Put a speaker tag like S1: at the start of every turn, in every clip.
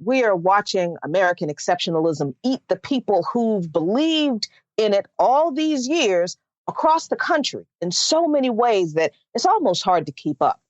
S1: we are watching American exceptionalism eat the people who've believed in it all these years across the country in so many ways that it's almost hard to keep up.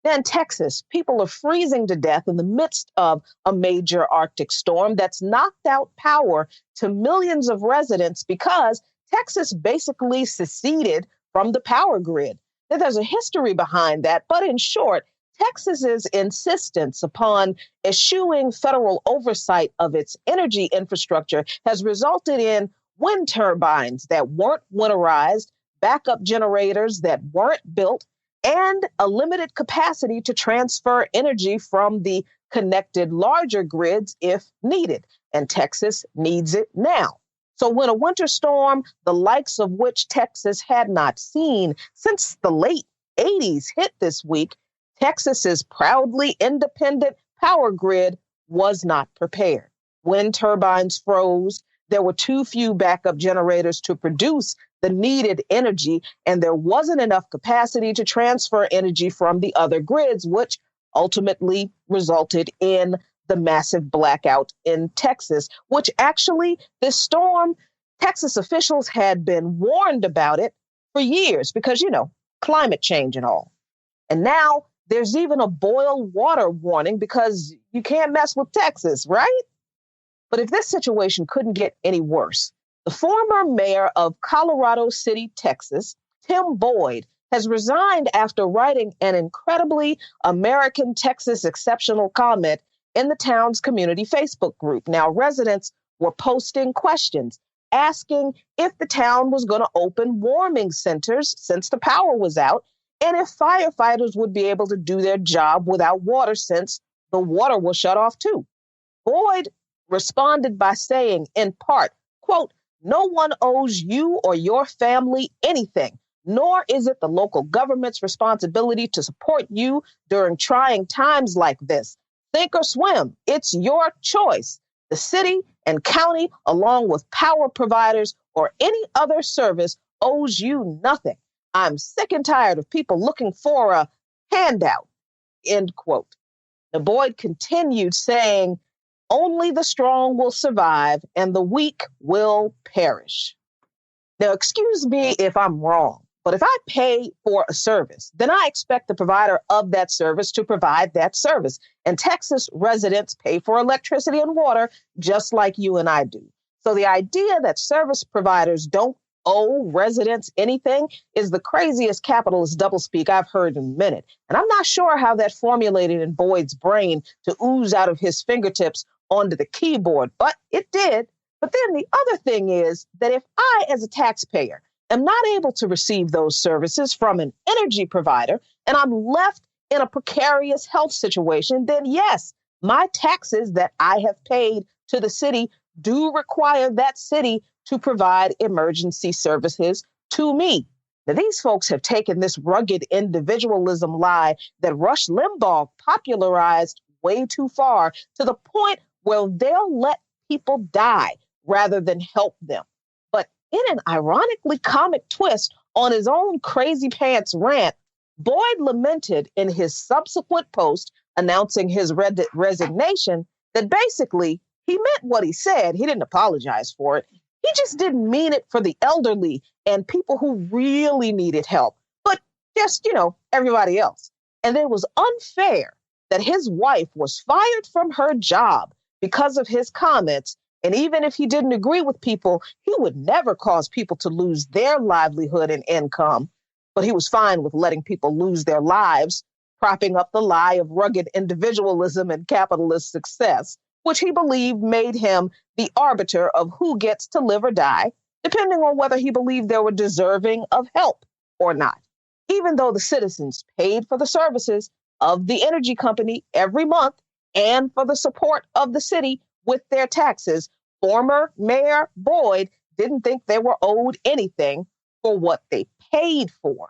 S1: Then Texas, people are freezing to death in the midst of a major Arctic storm that's knocked out power to millions of residents because Texas basically seceded from the power grid. Now, there's a history behind that, but in short, Texas's insistence upon eschewing federal oversight of its energy infrastructure has resulted in wind turbines that weren't winterized, backup generators that weren't built, and a limited capacity to transfer energy from the connected larger grids if needed. And Texas needs it now. So when a winter storm, the likes of which Texas had not seen since the late 80s hit this week, Texas's proudly independent power grid was not prepared. Wind turbines froze. There were too few backup generators to produce the needed energy, and there wasn't enough capacity to transfer energy from the other grids, which ultimately resulted in the massive blackout in Texas, which actually this storm, Texas officials had been warned about it for years because, climate change and all. And now there's even a boil water warning because you can't mess with Texas, right? But if this situation couldn't get any worse, the former mayor of Colorado City, Texas, Tim Boyd, has resigned after writing an incredibly American Texas exceptional comment in the town's community Facebook group. Now, residents were posting questions, asking if the town was going to open warming centers since the power was out, and if firefighters would be able to do their job without water since the water was shut off too. Boyd responded by saying, in part, quote, "No one owes you or your family anything, nor is it the local government's responsibility to support you during trying times like this. Sink or swim, it's your choice. The city and county, along with power providers or any other service, owes you nothing. I'm sick and tired of people looking for a handout," end quote. The Boyd continued saying, "Only the strong will survive and the weak will perish." Now, excuse me if I'm wrong, but if I pay for a service, then I expect the provider of that service to provide that service. And Texas residents pay for electricity and water just like you and I do. So the idea that service providers don't owe residents anything is the craziest capitalist doublespeak I've heard in a minute. And I'm not sure how that formulated in Boyd's brain to ooze out of his fingertips onto the keyboard, but it did. But then the other thing is that if I, as a taxpayer, am not able to receive those services from an energy provider and I'm left in a precarious health situation, then yes, my taxes that I have paid to the city do require that city to provide emergency services to me. Now, these folks have taken this rugged individualism lie that Rush Limbaugh popularized way too far to the point where they'll let people die rather than help them. But in an ironically comic twist on his own crazy pants rant, Boyd lamented in his subsequent post announcing his resignation that basically he meant what he said. He didn't apologize for it. He just didn't mean it for the elderly and people who really needed help, but just, everybody else. And it was unfair that his wife was fired from her job because of his comments. And even if he didn't agree with people, he would never cause people to lose their livelihood and income. But he was fine with letting people lose their lives, propping up the lie of rugged individualism and capitalist success, which he believed made him the arbiter of who gets to live or die, depending on whether he believed they were deserving of help or not. Even though the citizens paid for the services of the energy company every month and for the support of the city with their taxes, former Mayor Boyd didn't think they were owed anything for what they paid for.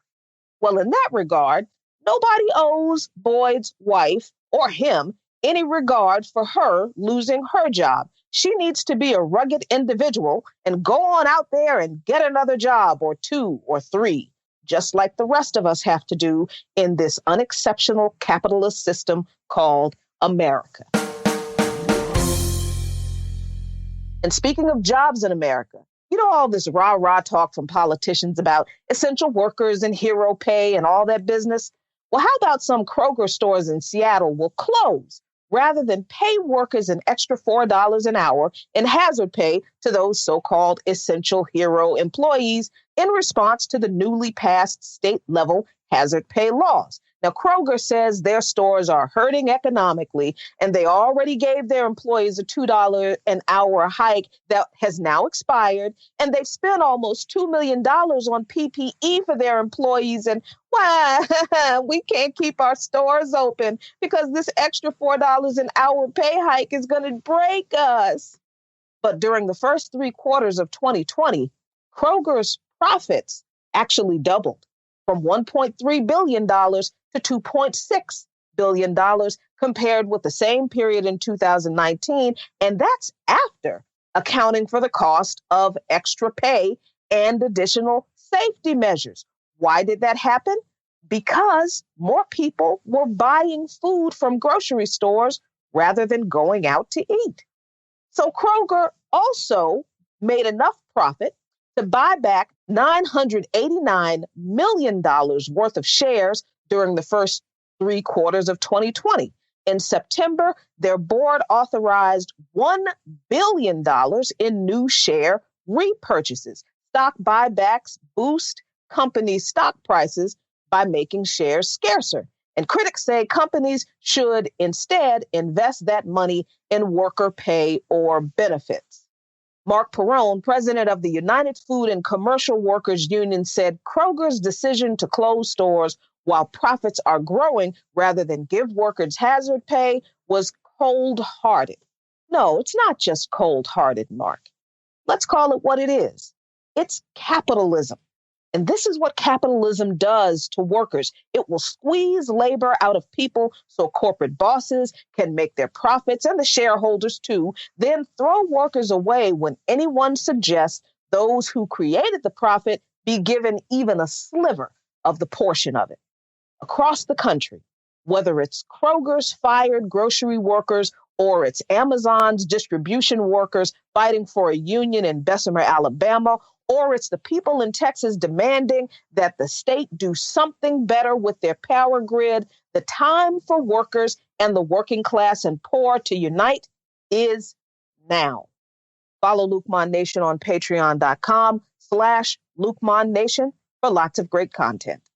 S1: Well, in that regard, nobody owes Boyd's wife or him any regard for her losing her job. She needs to be a rugged individual and go on out there and get another job or two or three, just like the rest of us have to do in this unexceptional capitalist system called America. And speaking of jobs in America, you know, all this rah-rah talk from politicians about essential workers and hero pay and all that business? Well, how about some Kroger stores in Seattle will close rather than pay workers an extra $4 an hour in hazard pay to those so-called essential hero employees in response to the newly passed state-level hazard pay laws? Now, Kroger says their stores are hurting economically, and they already gave their employees a $2 an hour hike that has now expired, and they've spent almost $2 million on PPE for their employees, and why we can't keep our stores open because this extra $4 an hour pay hike is going to break us. But during the first 3 quarters of 2020, Kroger's profits actually doubled from $1.3 billion to $2.6 billion compared with the same period in 2019. And that's after accounting for the cost of extra pay and additional safety measures. Why did that happen? Because more people were buying food from grocery stores rather than going out to eat. So Kroger also made enough profit to buy back $989 million worth of shares during the first 3 quarters of 2020. In September, their board authorized $1 billion in new share repurchases. Stock buybacks boost company stock prices by making shares scarcer. And critics say companies should instead invest that money in worker pay or benefits. Mark Perrone, president of the United Food and Commercial Workers Union, said Kroger's decision to close stores while profits are growing rather than give workers hazard pay was cold-hearted. No, it's not just cold-hearted, Mark. Let's call it what it is. It's capitalism. And this is what capitalism does to workers. It will squeeze labor out of people so corporate bosses can make their profits, and the shareholders too, then throw workers away when anyone suggests those who created the profit be given even a sliver of the portion of it. Across the country, whether it's Kroger's fired grocery workers or it's Amazon's distribution workers fighting for a union in Bessemer, Alabama, or it's the people in Texas demanding that the state do something better with their power grid, the time for workers and the working class and poor to unite is now. Follow Lukman Nation on patreon.com/LukmanNation for lots of great content.